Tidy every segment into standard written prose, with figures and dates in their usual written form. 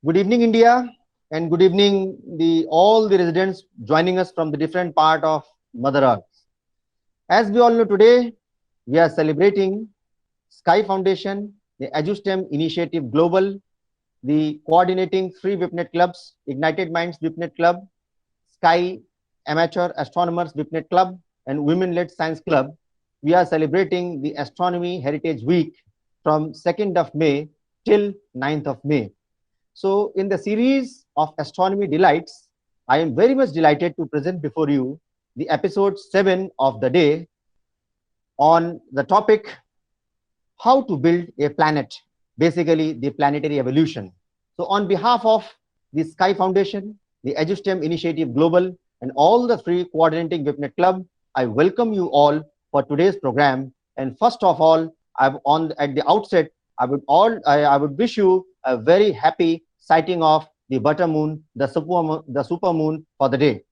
Good evening, India, and good evening, all the residents joining us from the different part of Mother Earth. As we all know, today we are celebrating Sky Foundation, the EduStem Initiative Global, the coordinating three VIPNET clubs, Ignited Minds VIPNET Club, Sky Amateur Astronomers VIPNET Club, and Women-led Science Club. We are celebrating the Astronomy Heritage Week from 2nd of May till 9th of May. So in the series of Astronomy Delights, I am very much delighted to present before you the episode 7 of the day on the topic, how to build a planet, basically the planetary evolution. So on behalf of the Sky Foundation, the EduStem Initiative Global, and all the three coordinating VIPNET Club, I welcome you all for today's program. And first of all, at the outset, I would wish you a very happy sighting of the butter moon, the super moon for the day.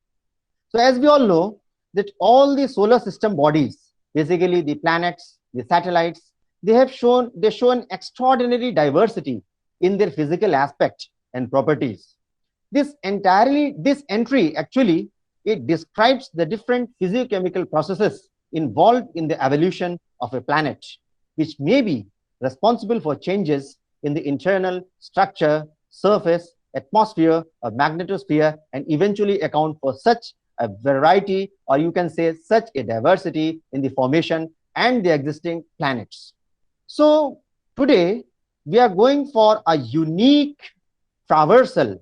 So as we all know, that all the solar system bodies, basically the planets, the satellites, they show an extraordinary diversity in their physical aspect and properties. This entry actually, it describes the different physiochemical processes involved in the evolution of a planet, which may be responsible for changes in the internal structure, surface, atmosphere, or magnetosphere, and eventually account for such a variety, or you can say such a diversity in the formation and the existing planets. So today we are going for a unique traversal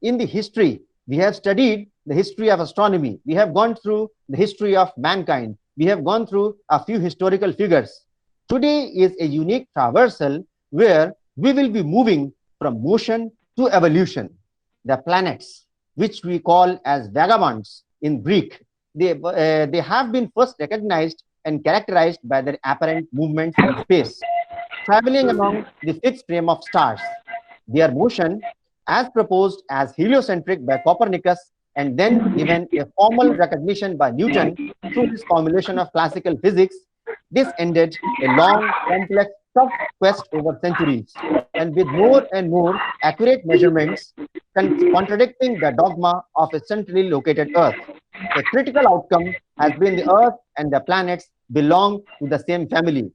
in the history. We have studied the history of astronomy. We have gone through the history of mankind. We have gone through a few historical figures. Today is a unique traversal where we will be moving from motion to evolution. The planets, which we call as vagabonds in Greek, they have been first recognized and characterized by their apparent movements in space, traveling along the fixed frame of stars. Their motion, as proposed as heliocentric by Copernicus, and then given a formal recognition by Newton through his formulation of classical physics, this ended a long, complex, tough quest over centuries, and with more and more accurate measurements contradicting the dogma of a centrally located Earth. A critical outcome has been the Earth and the planets belong to the same family.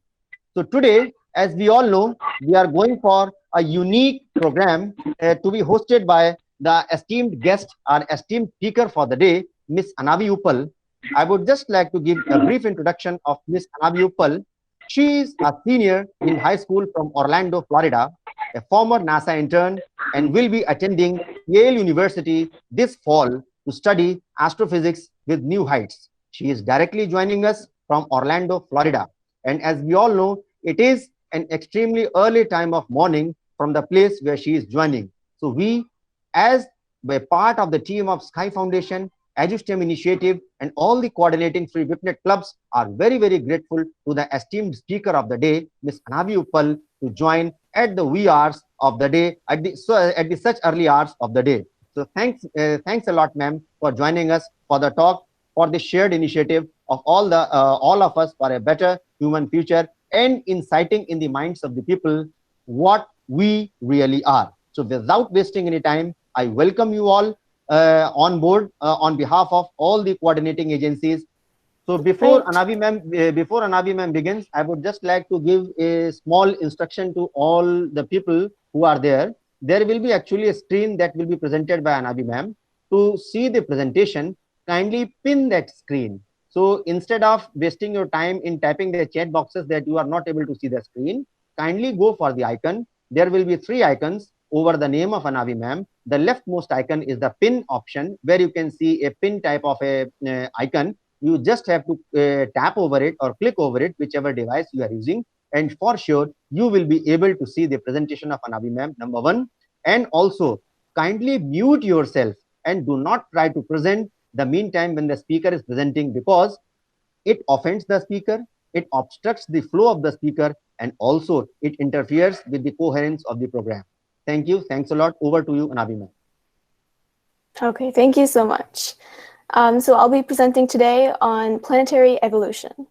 So today, as we all know, we are going for a unique program to be hosted by the esteemed guest, our esteemed speaker for the day, Miss Anavi Uppal. I would just like to give a brief introduction of Miss Anavi Uppal. She is a senior in high school from Orlando, Florida, a former NASA intern, and will be attending Yale University this fall to study astrophysics with new heights. She is directly joining us from Orlando, Florida. And as we all know, it is an extremely early time of morning from the place where she is joining. So we, as a part of the team of Sky Foundation, EduStem Initiative, and all the coordinating three VIPNET clubs are very, very grateful to the esteemed speaker of the day, Ms. Anavi Uppal, to join at the wee hours of the day, at the such early hours of the day. So thanks a lot, ma'am, for joining us for the talk, for the shared initiative of all of us for a better human future, and inciting in the minds of the people what we really are. So without wasting any time, I welcome you all on board on behalf of all the coordinating agencies. So before Anavi ma'am begins, I would just like to give a small instruction to all the people who are there. There will be actually a screen that will be presented by Anavi ma'am. To see the presentation, kindly pin that screen. So instead of wasting your time in typing the chat boxes that you are not able to see the screen, kindly go for the icon. There will be 3 icons over the name of Anavi ma'am. The leftmost icon is the pin option, where you can see a pin type of a icon. You just have to tap over it or click over it, whichever device you are using, and for sure you will be able to see the presentation of Anavi ma'am, number 1. And also kindly mute yourself and do not try to present the meantime when the speaker is presenting, because it offends the speaker, it obstructs the flow of the speaker, and also it interferes with the coherence of the program. Thank you. Thanks a lot. Over to you, Anavi ma'am. Okay, thank you so much. So I'll be presenting today on planetary evolution.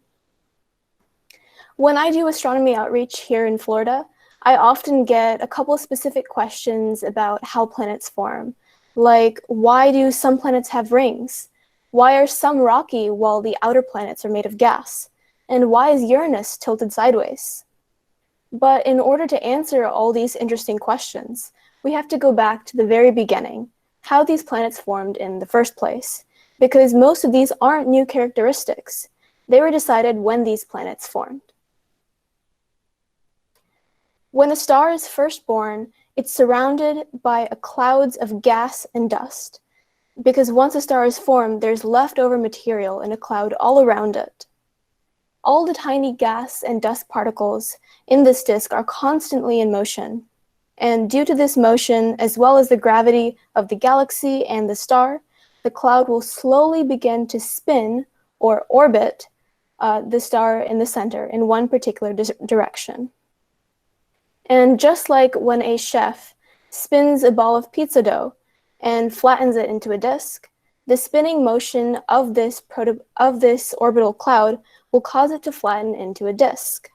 When I do astronomy outreach here in Florida, I often get a couple of specific questions about how planets form, like why do some planets have rings? Why are some rocky while the outer planets are made of gas? And why is Uranus tilted sideways? But in order to answer all these interesting questions, we have to go back to the very beginning, how these planets formed in the first place, because most of these aren't new characteristics. They were decided when these planets formed. When a star is first born, it's surrounded by clouds of gas and dust, because once a star is formed, there's leftover material in a cloud all around it. All the tiny gas and dust particles in this disk are constantly in motion. And due to this motion, as well as the gravity of the galaxy and the star, the cloud will slowly begin to spin or orbit the star in the center in one particular direction. And just like when a chef spins a ball of pizza dough and flattens it into a disk, the spinning motion of this orbital cloud will cause it to flatten into a disk.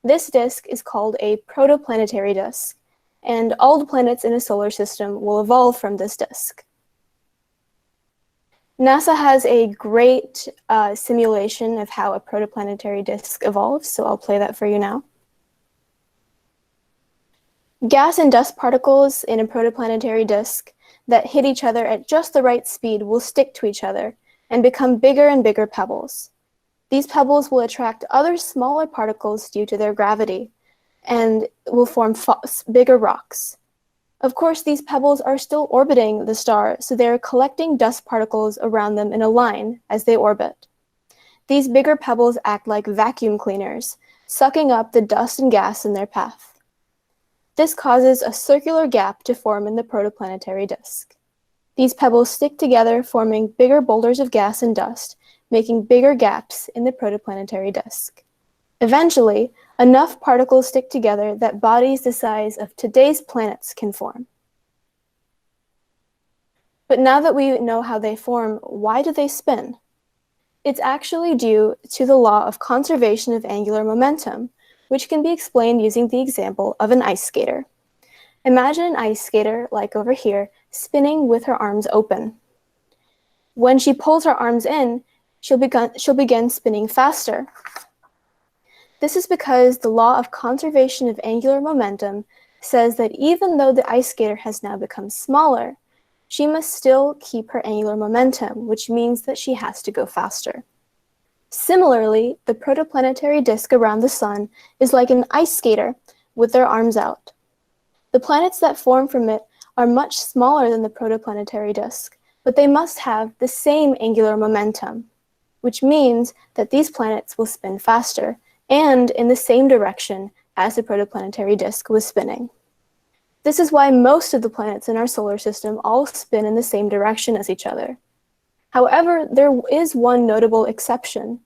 This disk is called a protoplanetary disk, and all the planets in a solar system will evolve from this disk. NASA has a great simulation of how a protoplanetary disk evolves, so I'll play that for you now. Gas and dust particles in a protoplanetary disk that hit each other at just the right speed will stick to each other and become bigger and bigger pebbles. These pebbles will attract other smaller particles due to their gravity and will form bigger rocks. Of course, these pebbles are still orbiting the star, so they're collecting dust particles around them in a line as they orbit. These bigger pebbles act like vacuum cleaners, sucking up the dust and gas in their path. This causes a circular gap to form in the protoplanetary disk. These pebbles stick together, forming bigger boulders of gas and dust, making bigger gaps in the protoplanetary disk. Eventually, enough particles stick together that bodies the size of today's planets can form. But now that we know how they form, why do they spin? It's actually due to the law of conservation of angular momentum, which can be explained using the example of an ice skater. Imagine an ice skater, like over here, spinning with her arms open. When she pulls her arms in, she'll begin spinning faster. This is because the law of conservation of angular momentum says that even though the ice skater has now become smaller, she must still keep her angular momentum, which means that she has to go faster. Similarly, the protoplanetary disk around the sun is like an ice skater with their arms out. The planets that form from it are much smaller than the protoplanetary disk, but they must have the same angular momentum, which means that these planets will spin faster and in the same direction as the protoplanetary disk was spinning. This is why most of the planets in our solar system all spin in the same direction as each other. However, there is one notable exception.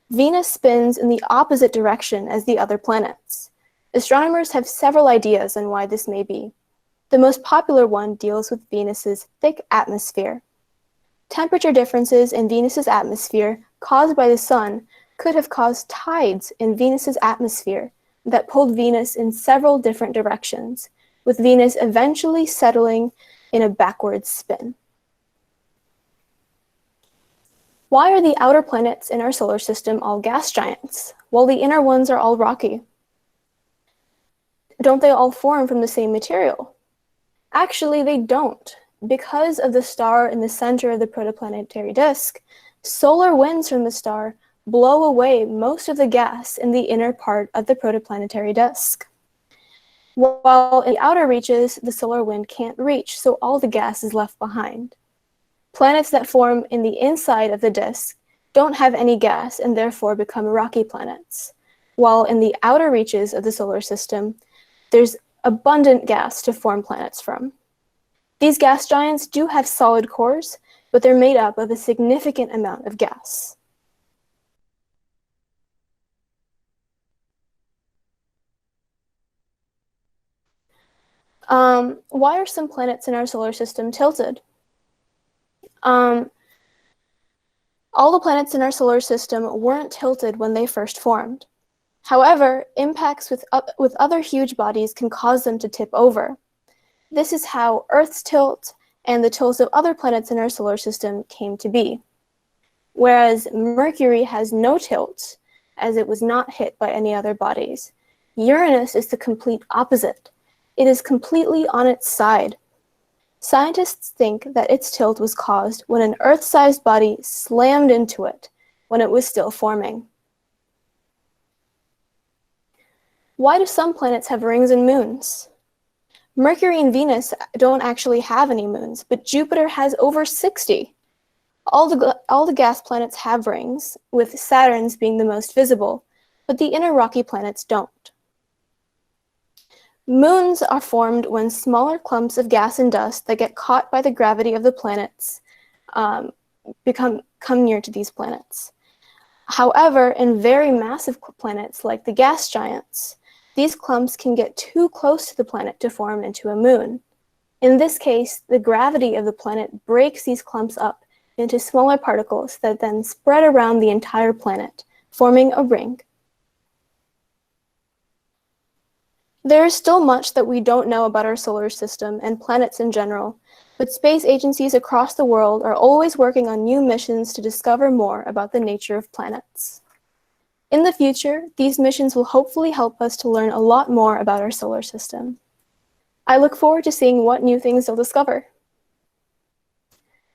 Venus spins in the opposite direction as the other planets. Astronomers have several ideas on why this may be. The most popular one deals with Venus's thick atmosphere. Temperature differences in Venus's atmosphere caused by the sun could have caused tides in Venus's atmosphere that pulled Venus in several different directions, with Venus eventually settling in a backwards spin. Why are the outer planets in our solar system all gas giants, while the inner ones are all rocky? Don't they all form from the same material? Actually, they don't. Because of the star in the center of the protoplanetary disk, solar winds from the star blow away most of the gas in the inner part of the protoplanetary disk. While in the outer reaches, the solar wind can't reach, so all the gas is left behind. Planets that form in the inside of the disk don't have any gas and therefore become rocky planets, while in the outer reaches of the solar system, there's abundant gas to form planets from. These gas giants do have solid cores, but they're made up of a significant amount of gas. Why are some planets in our solar system tilted? All the planets in our solar system weren't tilted when they first formed. However, impacts with other huge bodies can cause them to tip over. This is how Earth's tilt and the tilts of other planets in our solar system came to be. Whereas Mercury has no tilt, as it was not hit by any other bodies. Uranus is the complete opposite. It is completely on its side. Scientists think that its tilt was caused when an Earth-sized body slammed into it when it was still forming. Why do some planets have rings and moons? Mercury and Venus don't actually have any moons, but Jupiter has over 60. All the gas planets have rings, with Saturn's being the most visible, but the inner rocky planets don't. Moons are formed when smaller clumps of gas and dust that get caught by the gravity of the planets come near to these planets. However, in very massive planets like the gas giants, these clumps can get too close to the planet to form into a moon. In this case, the gravity of the planet breaks these clumps up into smaller particles that then spread around the entire planet, forming a ring. There is still much that we don't know about our solar system and planets in general, but space agencies across the world are always working on new missions to discover more about the nature of planets. In the future, these missions will hopefully help us to learn a lot more about our solar system. I look forward to seeing what new things they'll discover.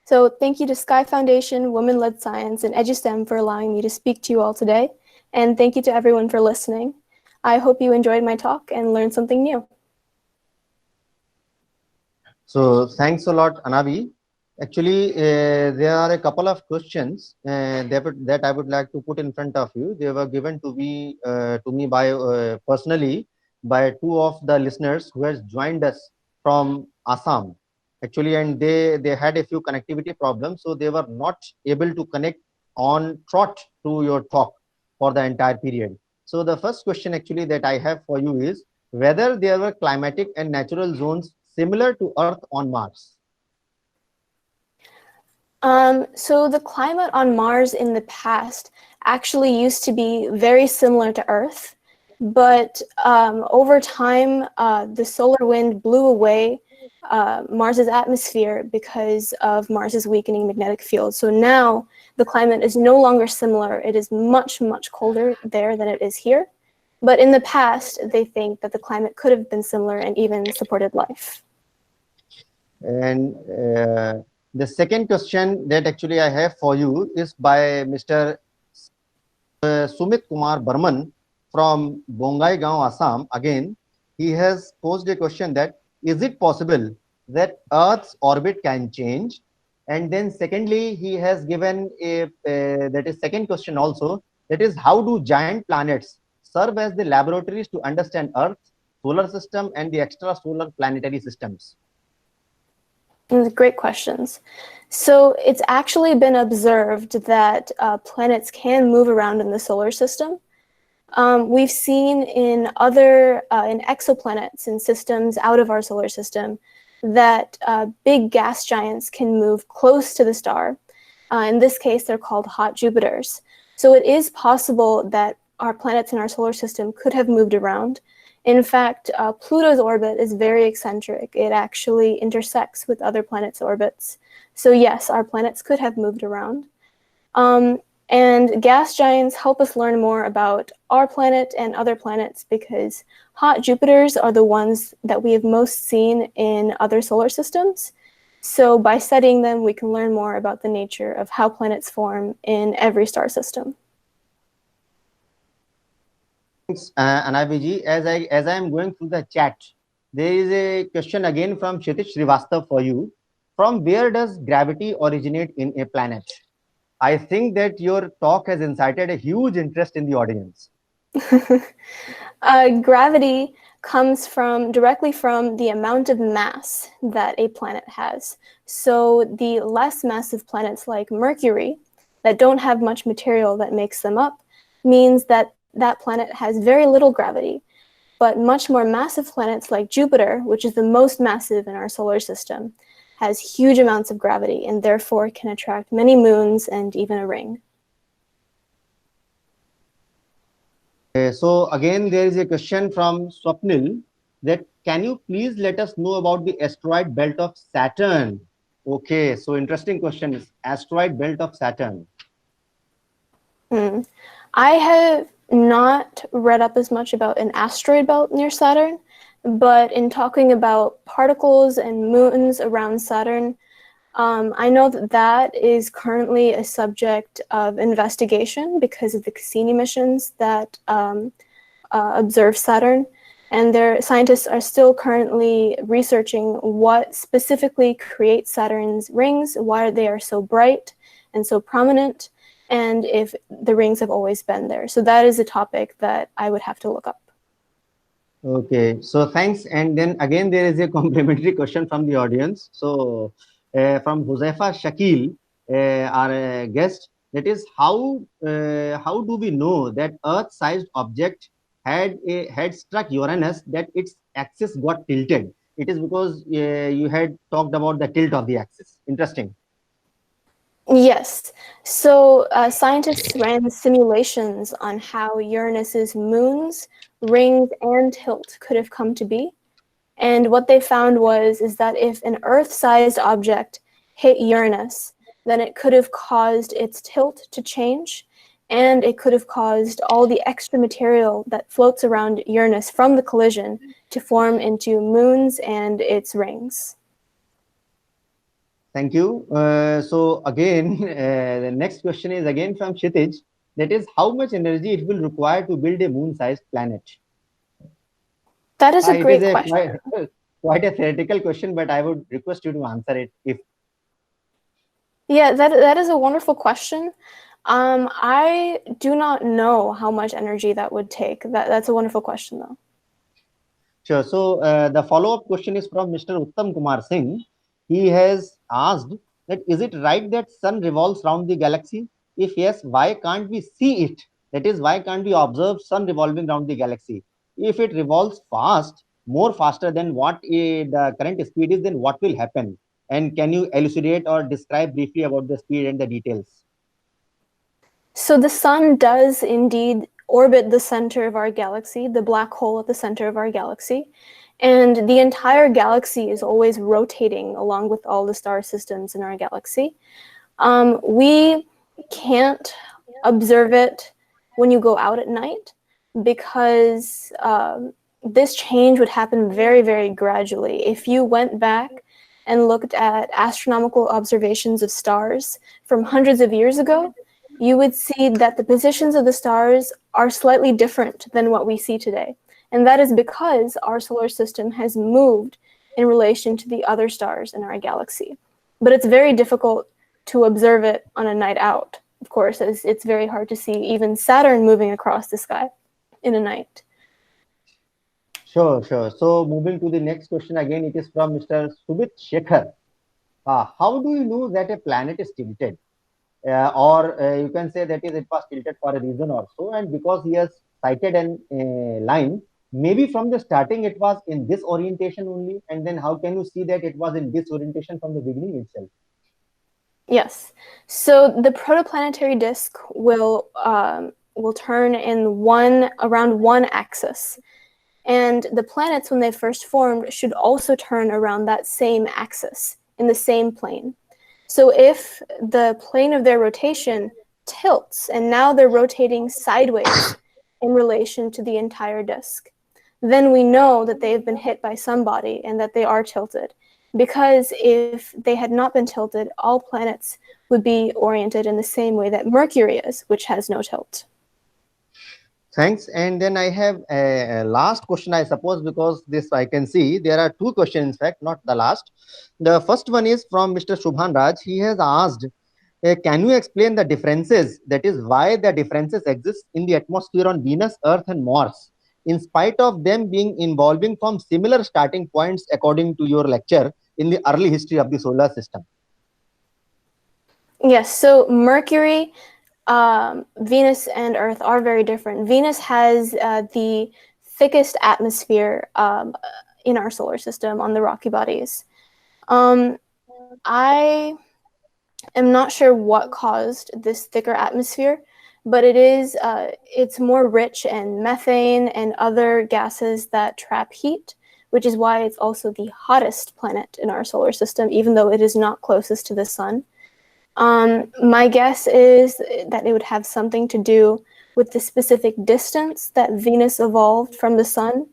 So thank you to Sky Foundation, Women-Led Science, and EduStem for allowing me to speak to you all today. And thank you to everyone for listening. I hope you enjoyed my talk and learned something new. So thanks a lot, Anavi. Actually, there are a couple of questions that I would like to put in front of you. They were given to me by personally by two of the listeners who has joined us from Assam. Actually, and they had a few connectivity problems, so they were not able to connect on trot to your talk for the entire period. So the first question actually that I have for you is whether there were climatic and natural zones similar to Earth on Mars. So the climate on Mars in the past actually used to be very similar to Earth, but over time, the solar wind blew away Mars's atmosphere because of Mars's weakening magnetic field. So now the climate is no longer similar. It is much, much colder there than it is here. But in the past, they think that the climate could have been similar and even supported life. And the second question that actually I have for you is by Mr. Sumit Kumar Burman from Bongaigaon, Assam. Again, he has posed a question that is it possible that Earth's orbit can change? And then secondly, he has given that is second question also, that is how do giant planets serve as the laboratories to understand Earth, solar system and the extrasolar planetary systems? Great questions. So it's actually been observed that planets can move around in the solar system. We've seen in exoplanets and systems out of our solar system that big gas giants can move close to the star. In this case, they're called hot Jupiters. So it is possible that our planets in our solar system could have moved around. In fact, Pluto's orbit is very eccentric. It actually intersects with other planets' orbits. So yes, our planets could have moved around. And gas giants help us learn more about our planet and other planets because hot Jupiters are the ones that we have most seen in other solar systems. So by studying them, we can learn more about the nature of how planets form in every star system. Thanks, Anaviji. As I am going through the chat, there is a question again from Kshitish Srivastav for you. From where does gravity originate in a planet? I think that your talk has incited a huge interest in the audience. Gravity comes directly from the amount of mass that a planet has. So the less massive planets like Mercury that don't have much material that makes them up means that that planet has very little gravity. But much more massive planets like Jupiter, which is the most massive in our solar system, has huge amounts of gravity and therefore can attract many moons and even a ring. So again, there is a question from Swapnil that can you please let us know about the asteroid belt of Saturn? Okay, so interesting question is asteroid belt of Saturn. I have not read up as much about an asteroid belt near Saturn, but in talking about particles and moons around Saturn, I know that that is currently a subject of investigation because of the Cassini missions that observe Saturn. And their scientists are still currently researching what specifically creates Saturn's rings, why they are so bright and so prominent, and if the rings have always been there. So that is a topic that I would have to look up. Okay, so thanks. And then again, there is a complementary question from the audience. So from Huzaifa Shakil, our guest, that is how do we know that Earth-sized object had struck Uranus that its axis got tilted? It is because you had talked about the tilt of the axis. Interesting. Yes. So scientists ran simulations on how Uranus's moons, rings, and tilt could have come to be. And what they found is that if an Earth-sized object hit Uranus, then it could have caused its tilt to change, and it could have caused all the extra material that floats around Uranus from the collision to form into moons and its rings. Thank you. So again, the next question is again from Kshitij. That is, how much energy it will require to build a moon-sized planet? That is a It is great a question. quite a theoretical question, but I would request you to answer it if. Yeah, that is a wonderful question. I do not know how much energy that would take. That's a wonderful question, though. Sure. So the follow-up question is from Mr. Uttam Kumar Singh. He has asked that is it right that sun revolves around the galaxy? If yes, why can't we see it? That is, why can't we observe sun revolving around the galaxy? If it revolves fast, more faster than what the current speed is, then what will happen? And can you elucidate or describe briefly about the speed and the details? So the sun does indeed orbit the center of our galaxy, the black hole at the center of our galaxy. And the entire galaxy is always rotating along with all the star systems in our galaxy. We can't observe it when you go out at night because this change would happen very, very gradually. If you went back and looked at astronomical observations of stars from hundreds of years ago, you would see that the positions of the stars are slightly different than what we see today. And that is because our solar system has moved in relation to the other stars in our galaxy. But it's very difficult to observe it on a night out, of course, as it's very hard to see even Saturn moving across the sky in a night. Sure, sure. So moving to the next question again, it is from Mr. Subit Shekhar. How do you know that a planet is tilted? Or you can say that is it was tilted for a reason or so, and because he has cited an line, maybe from the starting it was in this orientation only, and then how can you see that it was in this orientation from the beginning itself? Yes. So the protoplanetary disk will turn in around one axis. And the planets, when they first formed, should also turn around that same axis in the same plane. So if the plane of their rotation tilts and now they're rotating sideways in relation to the entire disk, then we know that they've been hit by somebody and that they are tilted. Because if they had not been tilted, all planets would be oriented in the same way that Mercury is, which has no tilt. Thanks. And then I have a last question, I suppose, because this I can see there are two questions, in fact, not the last. The first one is from Mr. Shubhan Raj. He has asked, can you explain the differences? That is, why the differences exist in the atmosphere on Venus, Earth, and Mars, in spite of them being involving from similar starting points, according to your lecture in the early history of the solar system. Yes, so Mercury, Venus, and Earth are very different. Venus has the thickest atmosphere in our solar system on the rocky bodies. I am not sure what caused this thicker atmosphere, but it's more rich in methane and other gases that trap heat, which is why it's also the hottest planet in our solar system, even though it is not closest to the sun. My guess is that it would have something to do with the specific distance that Venus evolved from the sun.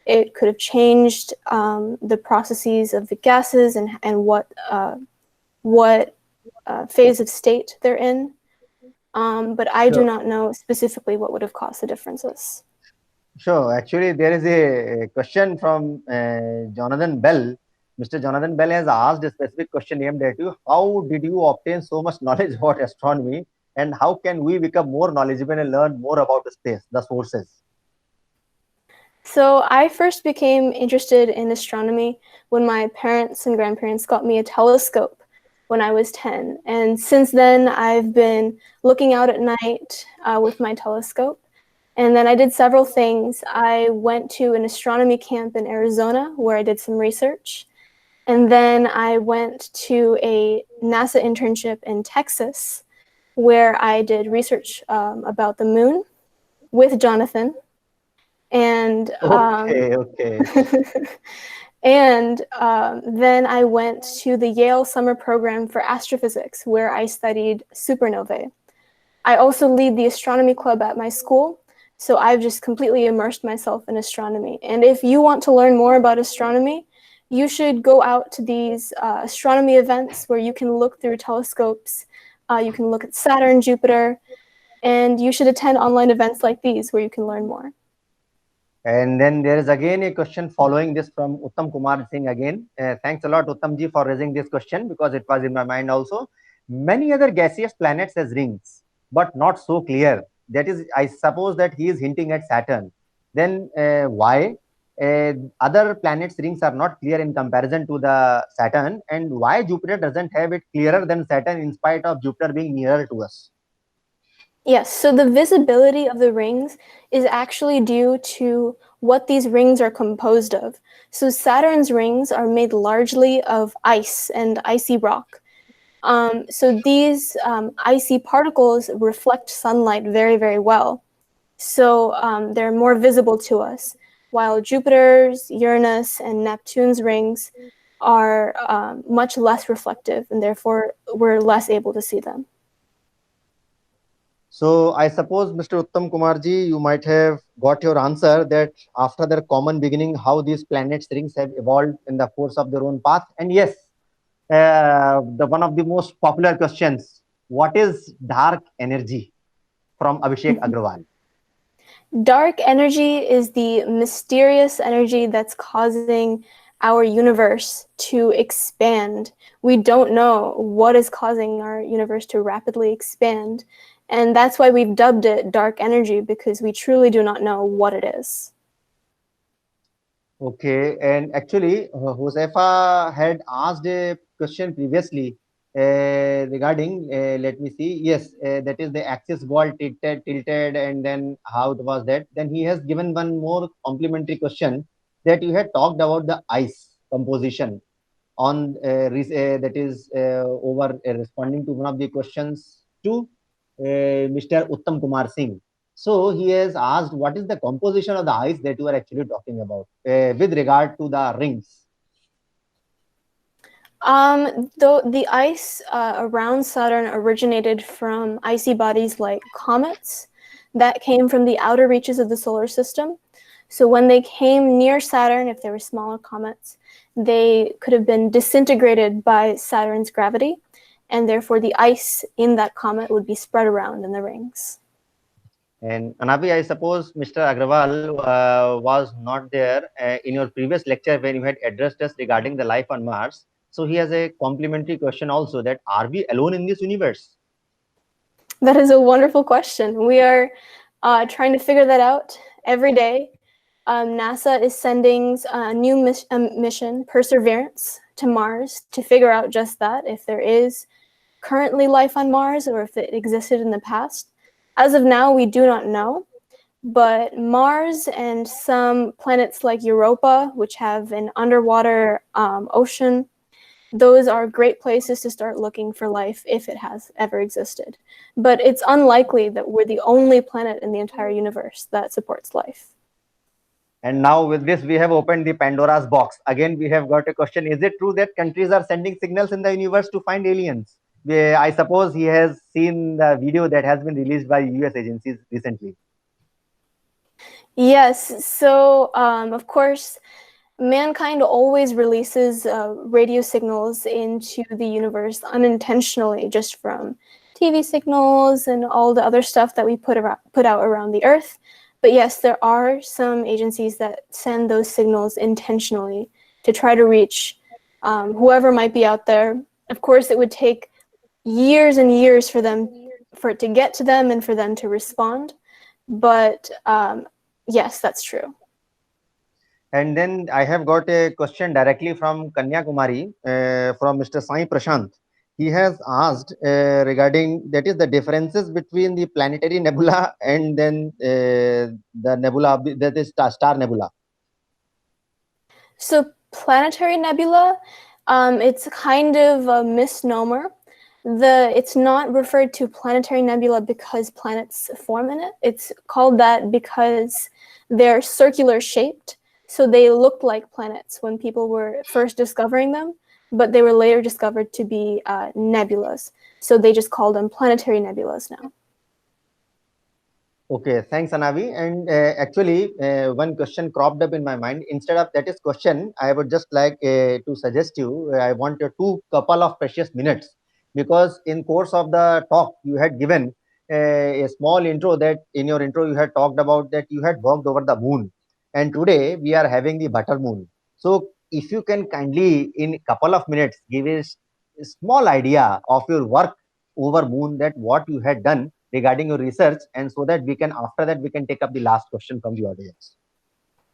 It could have changed the processes of the gases and what phase of state they're in. But I do not know specifically what would have caused the differences. Sure. Actually, there is a question from Jonathan Bell. Mr. Jonathan Bell has asked a specific question aimed at you. How did you obtain so much knowledge about astronomy, and how can we become more knowledgeable and learn more about space, the sources? So I first became interested in astronomy when my parents and grandparents got me a telescope when I was 10. And since then, I've been looking out at night with my telescope. And then I did several things. I went to an astronomy camp in Arizona where I did some research. And then I went to a NASA internship in Texas where I did research about the moon with Jonathan. And Okay. and then I went to the Yale summer program for astrophysics where I studied supernovae. I also lead the astronomy club at my school, so I've just completely immersed myself in astronomy. And if you want to learn more about astronomy, you should go out to these astronomy events where you can look through telescopes, you can look at Saturn, Jupiter, and you should attend online events like these where you can learn more. And then there is again a question following this from Uttam Kumar Singh again. Thanks a lot, Uttam ji, for raising this question because it was in my mind also. Many other gaseous planets has rings, but not so clear. That is, I suppose that he is hinting at Saturn. Then why other planets' rings are not clear in comparison to the Saturn, and why Jupiter doesn't have it clearer than Saturn in spite of Jupiter being nearer to us? Yes, so the visibility of the rings is actually due to what these rings are composed of. So Saturn's rings are made largely of ice and icy rock. So these icy particles reflect sunlight very, very well. So they're more visible to us, while Jupiter's, Uranus, and Neptune's rings are much less reflective, and therefore we're less able to see them. So I suppose, Mr. Uttam Kumarji, you might have got your answer that after their common beginning, how these planets' rings have evolved in the course of their own path. And yes, the one of the most popular questions: what is dark energy? From Abhishek Agrawal. Dark energy is the mysterious energy that's causing our universe to expand. We don't know what is causing our universe to rapidly expand. And that's why we've dubbed it dark energy, because we truly do not know what it is. Okay, and actually, Josefa had asked a question previously regarding, let me see, yes, that is the axis wall tilted, and then how was that? Then he has given one more complimentary question that you had talked about the ice composition on that is over responding to one of the questions to Mr. Uttam Kumar Singh. So he has asked, what is the composition of the ice that you are actually talking about with regard to the rings? The ice around Saturn originated from icy bodies like comets that came from the outer reaches of the solar system. So when they came near Saturn, if they were smaller comets, they could have been disintegrated by Saturn's gravity, and therefore the ice in that comet would be spread around in the rings. And Anavi, I suppose Mr. Agrawal was not there in your previous lecture when you had addressed us regarding the life on Mars. So he has a complimentary question also, that are we alone in this universe? That is a wonderful question. We are trying to figure that out every day. NASA is sending a new mission, Perseverance, to Mars to figure out just that, if there is currently life on Mars or if it existed in the past. As of now, we do not know, but Mars and some planets like Europa, which have an underwater ocean, those are great places to start looking for life if it has ever existed. But it's unlikely that we're the only planet in the entire universe that supports life. And now with this, we have opened the Pandora's box. Again, we have got a question. Is it true that countries are sending signals in the universe to find aliens? I suppose he has seen the video that has been released by US agencies recently. Yes, so of course, mankind always releases radio signals into the universe unintentionally, just from TV signals and all the other stuff that we put out around the Earth. But yes, there are some agencies that send those signals intentionally to try to reach whoever might be out there. Of course, it would take years and years for it to get to them and for them to respond. But yes, that's true. And then I have got a question directly from Kanyakumari, from Mr. Sai Prashant. He has asked regarding, that is, the differences between the planetary nebula and then the nebula, that is star nebula. So planetary nebula, it's kind of a misnomer. It's not referred to planetary nebula because planets form in it. It's called that because they're circular shaped. So they looked like planets when people were first discovering them, but they were later discovered to be nebulas. So they just call them planetary nebulas now. Okay, thanks, Anavi. And actually, one question cropped up in my mind. Instead of that is question, I would just like to suggest you. I want a couple of precious minutes, because in course of the talk you had given a small intro, that in your intro you had talked about that you had walked over the moon, and today we are having the butter moon. So if you can kindly in a couple of minutes give a small idea of your work over moon, that what you had done regarding your research, and so that we can, after that we can take up the last question from the audience.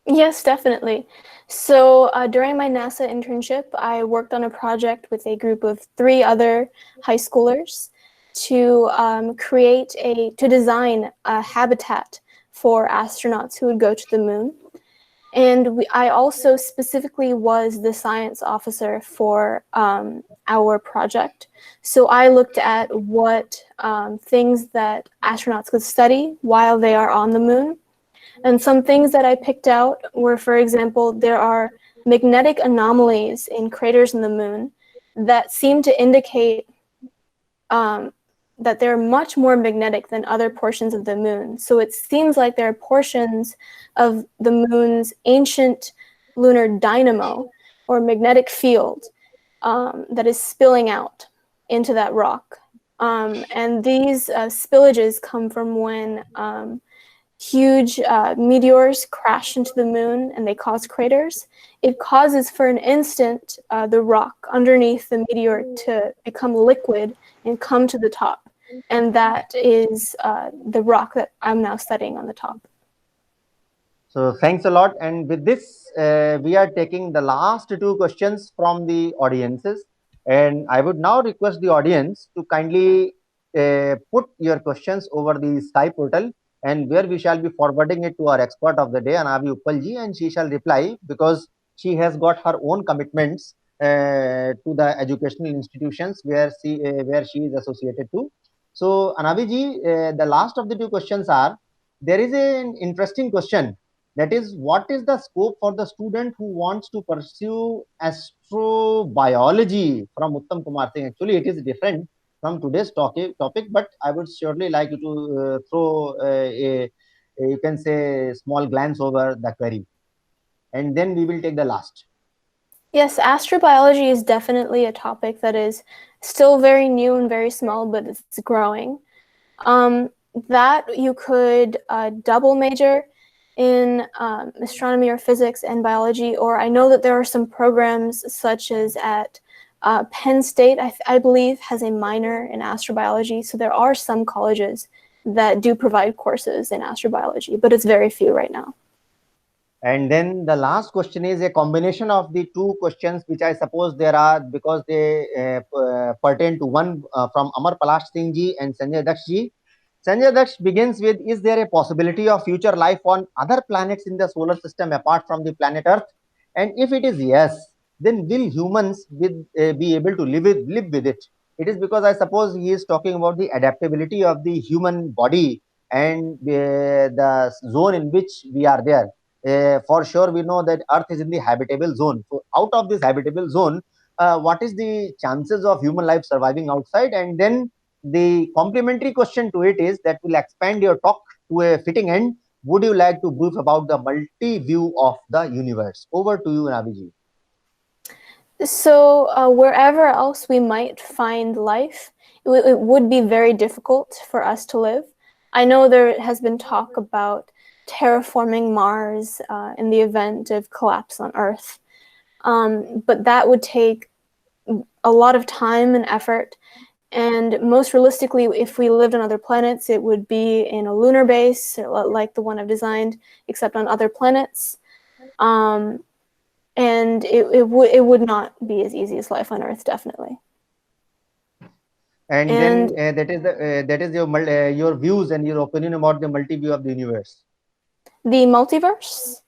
Yes, definitely. So during my NASA internship, I worked on a project with a group of 3 other high schoolers to design a habitat for astronauts who would go to the moon. And I also specifically was the science officer for our project. So I looked at what things that astronauts could study while they are on the moon. And some things that I picked out were, for example, there are magnetic anomalies in craters in the moon that seem to indicate that they're much more magnetic than other portions of the moon. So it seems like there are portions of the moon's ancient lunar dynamo or magnetic field that is spilling out into that rock. And these spillages come from when huge meteors crash into the moon and they cause craters. It causes for an instant the rock underneath the meteor to become liquid and come to the top. And that is the rock that I'm now studying on the top. So thanks a lot. And with this, we are taking the last 2 questions from the audiences. And I would now request the audience to kindly put your questions over the Sky portal, and where we shall be forwarding it to our expert of the day, Anavi Uppal ji, and she shall reply, because she has got her own commitments to the educational institutions where she is associated to. So Anavi ji, the last of the 2 questions are, there is an interesting question, that is, what is the scope for the student who wants to pursue astrobiology from Uttam Kumar Singh? Actually, it is different from today's topic, but I would surely like you to throw you can say, small glance over the query, and then we will take the last. Yes, astrobiology is definitely a topic that is still very new and very small, but it's growing. That you could double major in astronomy or physics and biology, or I know that there are some programs such as at Penn State, I believe, has a minor in astrobiology. So there are some colleges that do provide courses in astrobiology, but it's very few right now. And then the last question is a combination of the 2 questions, which I suppose there are, because they pertain to one from Amar Palash Singh ji and Sanjay Daksh ji. Sanjay Daksh begins with, is there a possibility of future life on other planets in the solar system apart from the planet Earth? And if it is yes, then will humans be able to live with it? It is because I suppose he is talking about the adaptability of the human body and the zone in which we are there. For sure, we know that Earth is in the habitable zone. So, out of this habitable zone, what is the chances of human life surviving outside? And then the complementary question to it is that will expand your talk to a fitting end. Would you like to brief about the multi-view of the universe? Over to you, Naviji. So, wherever else we might find life, it would be very difficult for us to live. I know there has been talk about terraforming Mars in the event of collapse on Earth, but that would take a lot of time and effort. And most realistically, if we lived on other planets, it would be in a lunar base, like the one I've designed, except on other planets. And it would not be as easy as life on Earth, definitely. And And then that is your views and your opinion about the multi-view of the universe. the multiverse,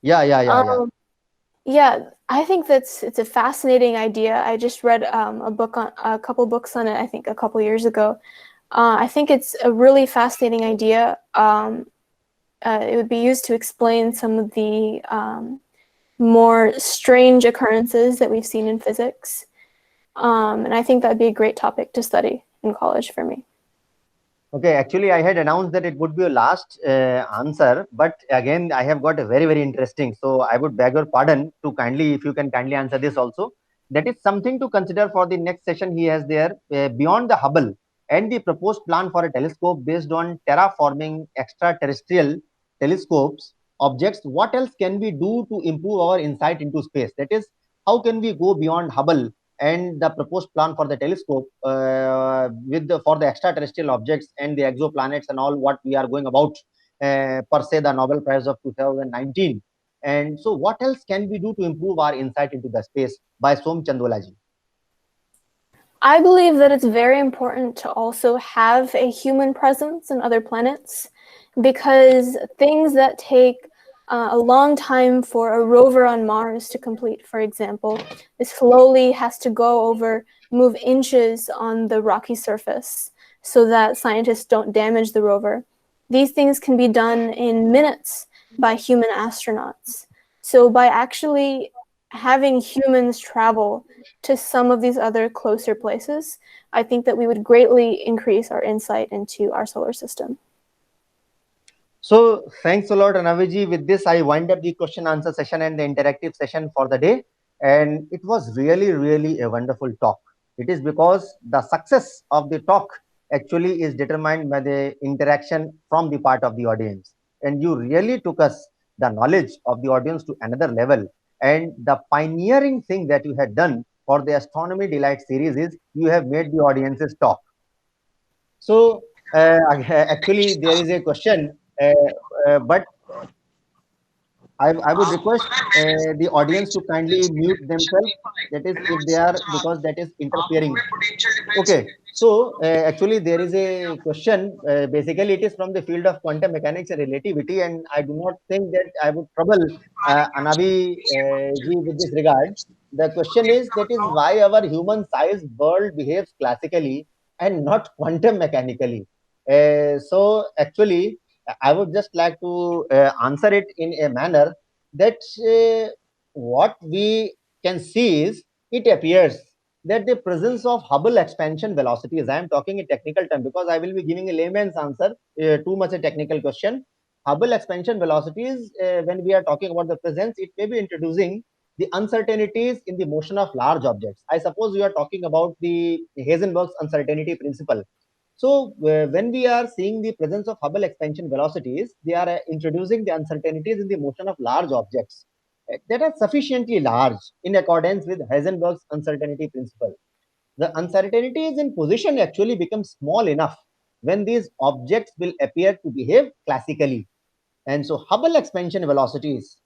Yeah. yeah, I think it's a fascinating idea. I just read a couple books on it, I think a couple years ago. I think it's a really fascinating idea. It would be used to explain some of the more strange occurrences that we've seen in physics. And I think that'd be a great topic to study in college for me. Okay, actually, I had announced that it would be a last answer, but again, I have got a very interesting. So I would beg your pardon to kindly, if you can kindly answer this also. That is something to consider for the next session he has there. Beyond the Hubble and the proposed plan for a telescope based on terraforming extraterrestrial telescopes objects, what else can we do to improve our insight into space? That is, how can we go beyond Hubble and the proposed plan for the telescope for the extraterrestrial objects and the exoplanets and all what we are going about, per se the Nobel Prize of 2019. And so what else can we do to improve our insight into the space by Som Chandolaji? I believe that it's very important to also have a human presence in other planets, because things that take a long time for a rover on Mars to complete, for example, it slowly has to move inches on the rocky surface so that scientists don't damage the rover. These things can be done in minutes by human astronauts. So by actually having humans travel to some of these other closer places, I think that we would greatly increase our insight into our solar system. So thanks a lot, Anaviji. With this, I wind up the question answer session and the interactive session for the day. And it was really a wonderful talk. It is because the success of the talk actually is determined by the interaction from the part of the audience. And you really took us the knowledge of the audience to another level. And the pioneering thing that you had done for the Astronomy Delights series is you have made the audiences talk. So actually, there is a question, but I would request the audience to kindly mute themselves. That is, if they are, because that is interfering. Okay. So actually, there is a question. Basically, it is from the field of quantum mechanics and relativity, and I do not think that I would trouble Anavi ji with this regard. The question is that is why our human-sized world behaves classically and not quantum mechanically. So actually, I would just like to answer it in a manner that what we can see is it appears that the presence of Hubble expansion velocities, I am talking in technical term because I will be giving a layman's answer, too much a technical question. Hubble expansion velocities, when we are talking about the presence, it may be introducing the uncertainties in the motion of large objects. I suppose you are talking about the Heisenberg's uncertainty principle. So when we are seeing the presence of Hubble expansion velocities, they are introducing the uncertainties in the motion of large objects that are sufficiently large in accordance with Heisenberg's uncertainty principle. The uncertainties in position actually become small enough when these objects will appear to behave classically. And so Hubble expansion velocities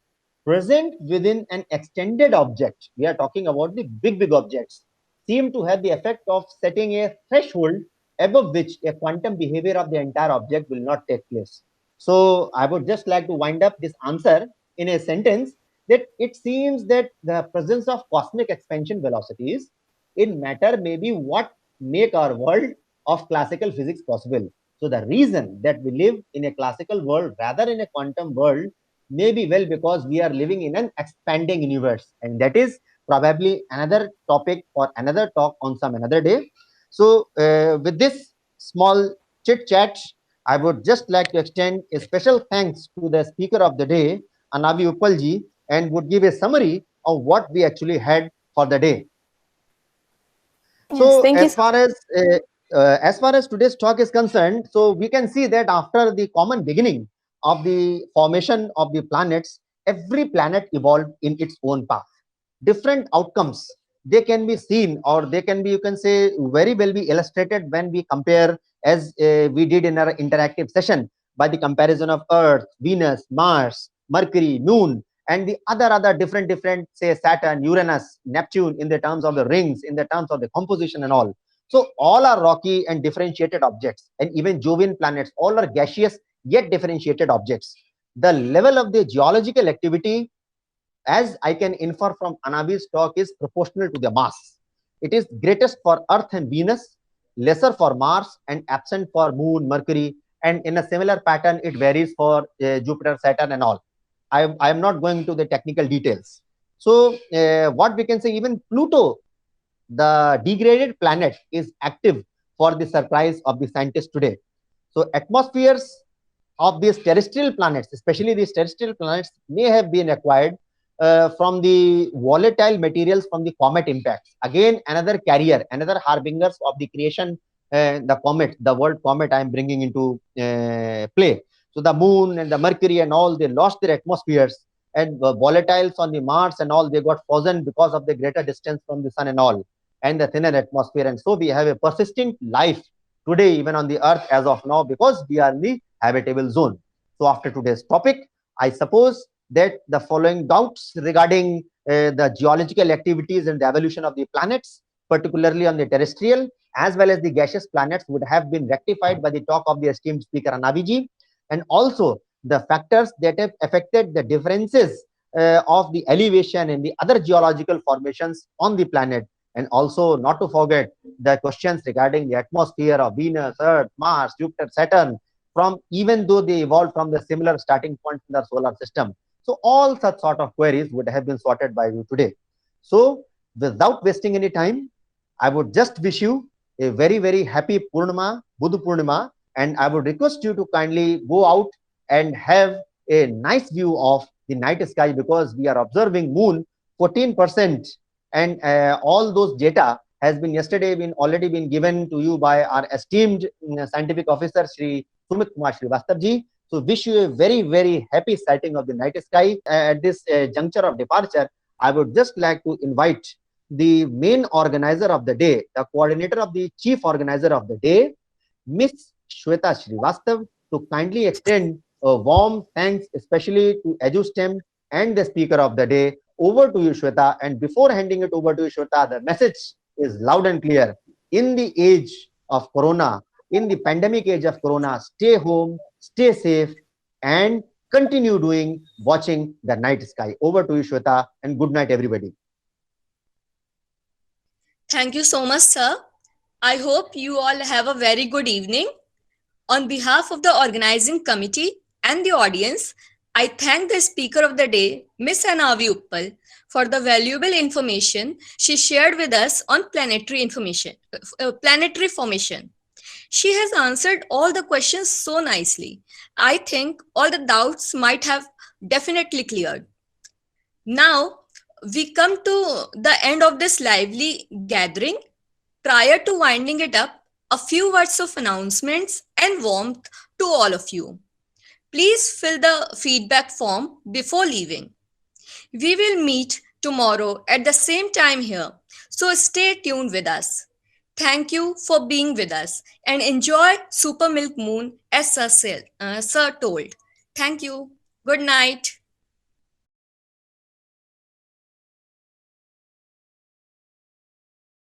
present within an extended object, we are talking about the big objects, seem to have the effect of setting a threshold above which a quantum behavior of the entire object will not take place. So I would just like to wind up this answer in a sentence that it seems that the presence of cosmic expansion velocities in matter may be what make our world of classical physics possible. So the reason that we live in a classical world rather in a quantum world may be well because we are living in an expanding universe, and that is probably another topic for another talk on some another day. So with this small chit chat, I would just like to extend a special thanks to the speaker of the day, Anavi Uppal ji, and would give a summary of what we actually had for the day. Yes, So thank you. as far as today's talk is concerned, so we can see that after the common beginning of the formation of the planets, every planet evolved in its own path. Different outcomes, they can be seen, or they can be, you can say, very well be illustrated when we compare, as we did in our interactive session, by the comparison of Earth, Venus, Mars, Mercury, Moon, and the other different, say, Saturn, Uranus, Neptune, in the terms of the rings, in the terms of the composition and all. So all are rocky and differentiated objects, and even Jovian planets, all are gaseous yet differentiated objects. The level of the geological activity, as I can infer from Anavi's talk, is proportional to the mass. It is greatest for Earth and Venus, lesser for Mars, and absent for Moon, Mercury, and in a similar pattern, it varies for Jupiter, Saturn, and all. I am not going to the technical details. So, what we can say, even Pluto, the degraded planet, is active for the surprise of the scientists today. So, atmospheres of these terrestrial planets, especially these terrestrial planets, may have been acquired from the volatile materials from the comet impacts. Again, another carrier, another harbingers of the creation, the comet, the world comet I am bringing into play. So the moon and the Mercury and all, they lost their atmospheres, and volatiles on the Mars and all, they got frozen because of the greater distance from the sun and all, and the thinner atmosphere. And so we have a persistent life today, even on the Earth as of now, because we are in the habitable zone. So after today's topic, I suppose that the following doubts regarding the geological activities and the evolution of the planets, particularly on the terrestrial as well as the gaseous planets, would have been rectified by the talk of the esteemed speaker Anaviji, and also the factors that have affected the differences of the elevation and the other geological formations on the planet, and also not to forget the questions regarding the atmosphere of Venus, Earth, Mars, Jupiter, Saturn, from even though they evolved from the similar starting points in the solar system. So all such sort of queries would have been sorted by you today. So without wasting any time, I would just wish you a very happy Purnima, Buddha Purnima, and I would request you to kindly go out and have a nice view of the night sky, because we are observing moon 14%, and all those data has been yesterday already been given to you by our esteemed scientific officer, Shri Sumit Kumar Srivastava ji. So wish you a very happy sighting of the night sky. At this juncture of departure, I would just like to invite the main organizer of the day, the coordinator of the chief organizer of the day, Miss Shweta Srivastava, to kindly extend a warm thanks, especially to EduStem and the speaker of the day. Over to you, Shweta. And before handing it over to you, Shweta, the message is loud and clear. In the age of Corona, in the pandemic age of Corona, stay home, stay safe, and continue watching the night sky. Over to you, Shweta, and good night, everybody. Thank you so much, sir. I hope you all have a very good evening. On behalf of the organizing committee and the audience, I thank the speaker of the day, Miss Anavi Uppal, for the valuable information she shared with us on planetary formation. She has answered all the questions so nicely. I think all the doubts might have definitely cleared. Now, we come to the end of this lively gathering. Prior to winding it up, a few words of announcements and warmth to all of you. Please fill the feedback form before leaving. We will meet tomorrow at the same time here, so stay tuned with us. Thank you for being with us and enjoy Super Milk Moon as Sir told. Thank you. Good night.